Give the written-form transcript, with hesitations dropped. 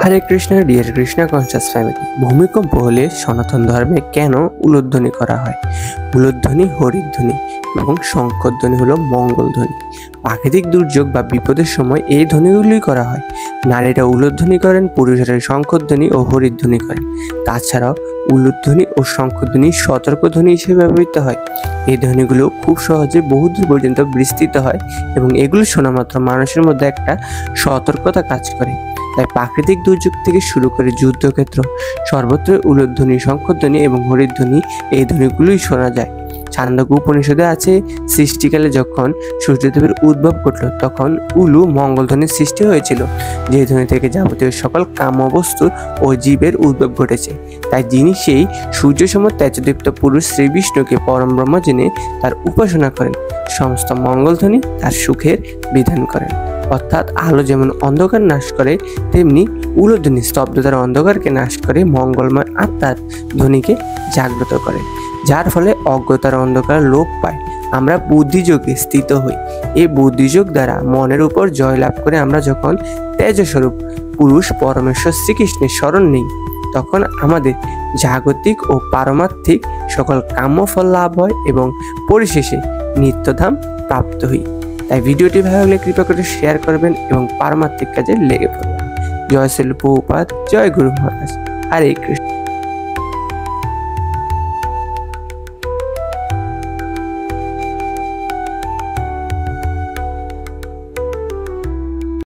হরে Krishna dear Krishna conscious family. ভূমিকম্প হলে সনাতন ধর্মে কেন উলুধ্বনি করা হয়? উলুধ্বনি হরিধ্বনি এবং শঙ্খধ্বনি হলো মঙ্গলধ্বনি। প্রাকৃতিক দুর্যোগ বা বিপদের সময় এই ধ্বনিগুলি করা হয়। নারীরা উলুধ্বনি করেন, পুরুষেরা শঙ্খধ্বনি ও হরিধ্বনি করেন। তাছাড়াও উলুধ্বনি ও শঙ্খধ্বনি সতর্ক ধ্বনি হিসেবে ব্যবহৃত হয়। এই ধ্বনিগুলো খুব সহজে বহুদূর পর্যন্ত বিস্তৃত হয় এবং এগুলো শোনা মাত্র মানুষের মধ্যে একটা সতর্কতা কাজ করে। তাই প্রাকৃতিক দুর্যোগ থেকে শুরু করে যুদ্ধক্ষেত্র সর্বত্র উলুধ্বনি, শঙ্খধ্বনি এবং হরিধ্বনি এই ধ্বনিগুলোই শোনা যায়। ছান্দোক্য উপনিষদে আছে, সৃষ্টিকালে যখন সূর্যদেবের উদ্ভব ঘটল তখন উলু মঙ্গলধ্বনির সৃষ্টি হয়েছিল, যে ধ্বনি থেকে যাবতীয় সকল কাম্য বস্তুর ও জীবের উদ্ভব ঘটেছে। তাই যিনি সেই সূর্যসম তেজদীপ্ত পুরুষ শ্রী বিষ্ণুকে পরম ব্রহ্ম জেনে তার উপাসনা করেন, সমস্ত মঙ্গলধ্বনি তার সুখের বিধান করেন। অর্থাৎ আলো যেমন অন্ধকার নাশ করে, তেমনি উলুধ্বনি স্তব্ধতার অন্ধকারকে নাশ করে মঙ্গলময় আত্মার ধ্বনিকে জাগ্রত করে, যার ফলে অজ্ঞতার অন্ধকার লোপ পায়। আমরা বুদ্ধিযোগে স্থিত হই। এই বুদ্ধিযোগ দ্বারা মনের উপর জয় লাভ করে আমরা যখন তেজস্বরূপ পুরুষ পরমেশ্বর শ্রীকৃষ্ণের শরণ নিই, তখন আমাদের জাগতিক ও পারমার্থিক সকল কাম্যফল লাভ হয় এবং পরিশেষে নিত্যধাম প্রাপ্ত হই। তাই ভিডিওটি ভালো লাগলে কৃপা করে শেয়ার করবেন এবং পারমার্থিক কাজে লেগে পড়বেন। জয় শ্রী প্রভুপাদ, জয় গুরু মহারাজ। হরে কৃষ্ণ।